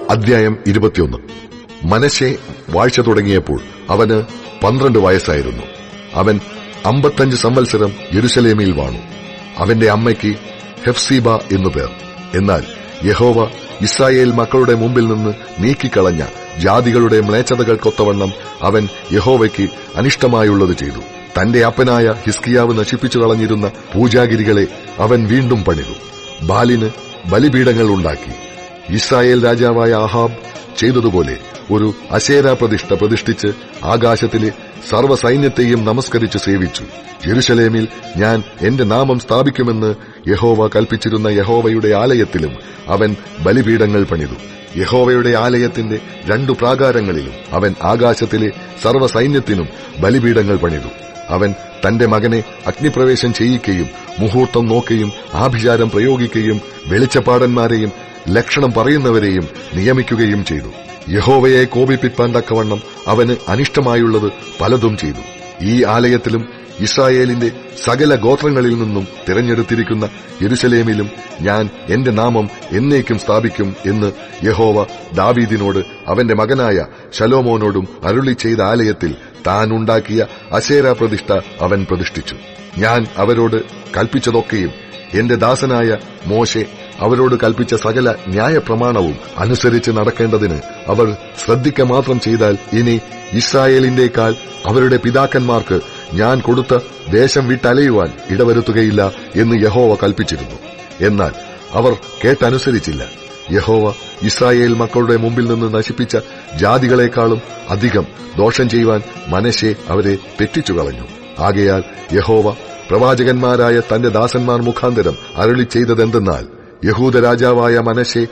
അധ്യായം 21. മനശ്ശെ വാഴ്ച തുടങ്ങിയപ്പോൾ അവന് 12 വയസ്സായിരുന്നു. അവൻ 55 സംവത്സരം യെരുശലേമിൽ വാണു. അവന്റെ അമ്മയ്ക്ക് ഹെഫ്സീബ എന്നു പേർ. എന്നാൽ യഹോവ ഇസ്രായേൽ മക്കളുടെ മുമ്പിൽ നിന്ന് നീക്കിക്കളഞ്ഞ ജാതികളുടെ മ്ലേച്ഛതകൾക്കൊത്തവണ്ണം അവൻ യഹോവയ്ക്ക് അനിഷ്ടമായുള്ളത് ചെയ്തു. തന്റെ അപ്പനായ ഹിസ്കിയാവ് നശിപ്പിച്ചു കളഞ്ഞിരുന്ന പൂജാഗിരികളെ അവൻ വീണ്ടും പണിതു. ബാലിന് ബലിപീഠങ്ങൾ ഉണ്ടാക്കി. ഇസ്രായേൽ രാജാവായ ആഹാബ് ചെയ്തതുപോലെ ഒരു അശേരാ പ്രതിഷ്ഠ പ്രതിഷ്ഠിച്ച് ആകാശത്തിലെ സർവ്വസൈന്യത്തെയും നമസ്കരിച്ച് സേവിച്ചു. യെരുശലേമിൽ ഞാൻ എന്റെ നാമം സ്ഥാപിക്കുമെന്ന് യഹോവ കൽപ്പിച്ചിരുന്ന യഹോവയുടെ ആലയത്തിലും അവൻ ബലിപീഠങ്ങൾ പണിതു. യഹോവയുടെ ആലയത്തിന്റെ 2 പ്രാകാരങ്ങളിലും അവൻ ആകാശത്തിലെ സർവ്വസൈന്യത്തിനും ബലിപീഠങ്ങൾ പണിതു. അവൻ തന്റെ മകനെ അഗ്നിപ്രവേശം ചെയ്യിക്കുകയും മുഹൂർത്തം നോക്കുകയും ആഭിചാരം പ്രയോഗിക്കുകയും വെളിച്ചപ്പാടന്മാരെയും ലക്ഷണം പറയുന്നവരെയും നിയമിക്കുകയും ചെയ്തു. യഹോവയെ കോപിപ്പിപ്പാൻ തക്കവണ്ണം അവന് അനിഷ്ടമായുള്ളത് പലതും ചെയ്തു. ഈ ആലയത്തിലും ഇസ്രായേലിന്റെ സകല ഗോത്രങ്ങളിൽ നിന്നും തിരഞ്ഞെടുത്തിരിക്കുന്ന യെരുശലേമിലും ഞാൻ എന്റെ നാമം എന്നേക്കും സ്ഥാപിക്കും എന്ന് യഹോവ ദാവീദിനോട് അവന്റെ മകനായ ശലോമോനോടും അരുളി ചെയ്ത ആലയത്തിൽ താൻ ഉണ്ടാക്കിയ അശേരാ പ്രതിഷ്ഠ അവൻ പ്രതിഷ്ഠിച്ചു. ഞാൻ അവരോട് കൽപ്പിച്ചതൊക്കെയും എന്റെ ദാസനായ മോശെ അവരോട് കൽപ്പിച്ച സകല ന്യായപ്രമാണവും അനുസരിച്ച് നടക്കേണ്ടതിന് അവർ ശ്രദ്ധിക്ക മാത്രം ചെയ്താൽ ഇനി ഇസ്രായേലിന്റെക്കാൾ അവരുടെ പിതാക്കന്മാർക്ക് ഞാൻ കൊടുത്ത ദേശം വിട്ടലയുവാൻ ഇടവരുത്തുകയില്ല എന്ന് യഹോവ കൽപ്പിച്ചിരുന്നു. എന്നാൽ അവർ കേട്ടനുസരിച്ചില്ല. യഹോവ ഇസ്രായേൽ മക്കളുടെ മുമ്പിൽ നിന്ന് നശിപ്പിച്ച ജാതികളെക്കാളും അധികം ദോഷം ചെയ്യുവാൻ മനശ്ശെ അവരെ തെറ്റിച്ചു കളഞ്ഞു. ആകയാൽ യഹോവ പ്രവാചകന്മാരായ തന്റെ ദാസന്മാർ മുഖാന്തരം അരുളി ചെയ്തതെന്തെന്നാൽ, യഹൂദ രാജാവായ മനശ്ശെ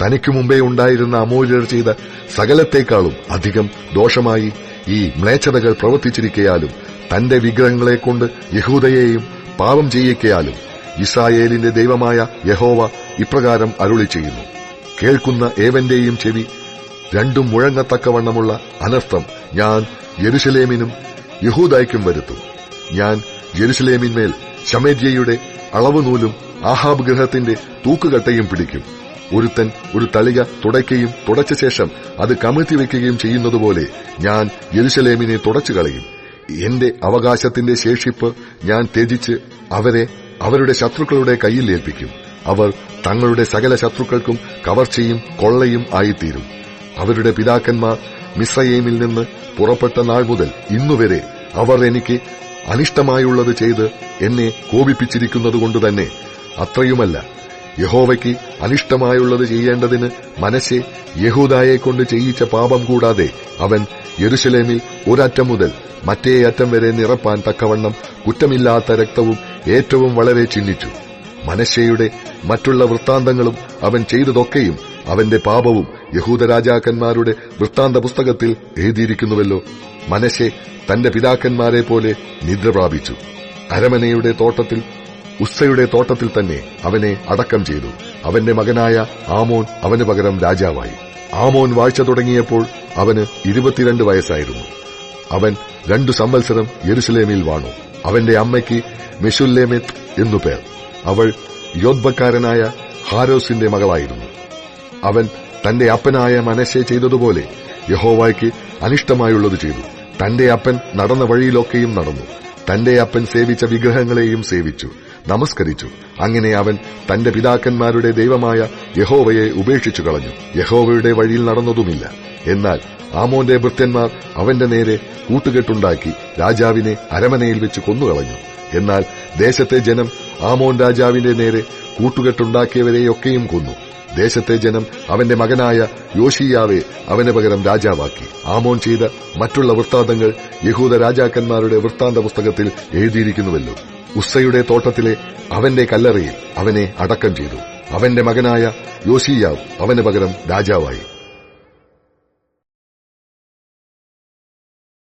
തനിക്കു മുമ്പേ ഉണ്ടായിരുന്ന അമോര്യർ ചെയ്ത സകലത്തെക്കാളും അധികം ദോഷമായി ഈ മ്ലേച്ഛതകൾ പ്രവർത്തിച്ചിരിക്കയാലും തന്റെ വിഗ്രഹങ്ങളെക്കൊണ്ട് യഹൂദയെയും പാപം ചെയ്യിക്കയാലും ഇസ്രായേലിന്റെ ദൈവമായ യഹോവ ഇപ്രകാരം അരുളി ചെയ്യുന്നു: കേൾക്കുന്ന ഏവന്റെയും ചെവി 2 മുഴങ്ങത്തക്കവണ്ണമുള്ള അനർത്ഥം ഞാൻ യെരുശലേമിനും യഹൂദയ്ക്കും വരുത്തും. ഞാൻ യെരുശലേമിന്മേൽ ശമര്യയുടെ അളവുനൂലും ആഹാബ് ഗൃഹത്തിന്റെ തൂക്കുകട്ടയും പിടിക്കും. ഒരുത്തൻ ഒരു തളിക തുടയ്ക്കുകയും തുടച്ച ശേഷം അത് കമിഴ്ത്തിവെക്കുകയും ചെയ്യുന്നതുപോലെ ഞാൻ യെരുശലേമിനെ തുടച്ചു കളയും. എന്റെ അവകാശത്തിന്റെ ശേഷിപ്പ് ഞാൻ ത്യജിച്ച് അവരെ അവരുടെ ശത്രുക്കളുടെ കയ്യിൽ ഏൽപ്പിക്കും. അവർ തങ്ങളുടെ സകല ശത്രുക്കൾക്കും കവർച്ചയും കൊള്ളയും ആയിത്തീരും. അവരുടെ പിതാക്കന്മാർ മിസ്രയീമിൽ നിന്ന് പുറപ്പെട്ട നാൾ മുതൽ ഇന്നുവരെ അവർ എനിക്ക് അനിഷ്ടമായുള്ളത് ചെയ്ത് എന്നെ കോപിപ്പിച്ചിരിക്കുന്നതുകൊണ്ട് തന്നെ. അത്രയുമല്ല, യഹോവയ്ക്ക് അനിഷ്ടമായുള്ളത് ചെയ്യേണ്ടതിന് മനശ്ശെ യഹൂദയെക്കൊണ്ട് ചെയ്യിച്ച പാപം കൂടാതെ അവൻ യെരുശലേമിൽ ഒരറ്റം മുതൽ മറ്റേ അറ്റം വരെ നിറപ്പാൻ തക്കവണ്ണം കുറ്റമില്ലാത്ത രക്തവും ഏറ്റവും വളരെ ചിഹ്നിച്ചു. മനശ്ശെയുടെ മറ്റുള്ള വൃത്താന്തങ്ങളും അവൻ ചെയ്തതൊക്കെയും അവന്റെ പാപവും യഹൂദ രാജാക്കന്മാരുടെ വൃത്താന്ത പുസ്തകത്തിൽ എഴുതിയിരിക്കുന്നുവല്ലോ. മനശ്ശെ തന്റെ പിതാക്കന്മാരെ പോലെ നിദ്ര പ്രാപിച്ചു. അരമനയുടെ തോട്ടത്തിൽ ഉസ്സയുടെ തോട്ടത്തിൽ തന്നെ അവനെ അടക്കം ചെയ്തു. അവന്റെ മകനായ ആമോൻ അവന് പകരം രാജാവായി. ആമോൻ വാഴ്ച തുടങ്ങിയപ്പോൾ അവന് 22 വയസ്സായിരുന്നു. അവൻ 2 സംവത്സരം യെരുശലേമിൽ വാണു. അവന്റെ അമ്മയ്ക്ക് മെശുല്ലേമെത്ത് എന്നു പേർ. അവൾ യോദ്ബക്കാരനായ ഹാരോസിന്റെ മകളായിരുന്നു. അവൻ തന്റെ അപ്പനായ മനശ്ശെ ചെയ്തതുപോലെ യഹോവയ്ക്ക് അനിഷ്ടമായുള്ളത് ചെയ്തു. തന്റെ അപ്പൻ നടന്ന വഴിയിലൊക്കെയും നടന്നു. തന്റെ അപ്പൻ സേവിച്ച വിഗ്രഹങ്ങളെയും സേവിച്ചു, നമസ്കരിച്ചു. അങ്ങനെ അവൻ തന്റെ പിതാക്കന്മാരുടെ ദൈവമായ യഹോവയെ ഉപേക്ഷിച്ചു കളഞ്ഞു. യഹോവയുടെ വഴിയിൽ നടന്നതുമില്ല. എന്നാൽ ആമോന്റെ ഭൃത്യന്മാർ അവന്റെ നേരെ കൂട്ടുകെട്ടുണ്ടാക്കി രാജാവിനെ അരമനയിൽ വെച്ച് കൊന്നുകളഞ്ഞു. എന്നാൽ ദേശത്തെ ജനം ആമോൻ രാജാവിന്റെ നേരെ കൂട്ടുകെട്ടുണ്ടാക്കിയവരെയൊക്കെയും കൊന്നു. ദേശത്തെ ജനം അവന്റെ മകനായ യോശീയാവെ അവന് പകരം രാജാവാക്കി. ആമോൻ ചെയ്ത മറ്റുള്ള വൃത്താന്തങ്ങൾ യഹൂദ രാജാക്കന്മാരുടെ വൃത്താന്ത പുസ്തകത്തിൽ എഴുതിയിരിക്കുന്നുവല്ലോ. ഉസ്സയുടെ തോട്ടത്തിലെ അവന്റെ കല്ലറയിൽ അവനെ അടക്കം ചെയ്തു. അവന്റെ മകനായ യോശീയാവ് അവന് പകരം രാജാവായി.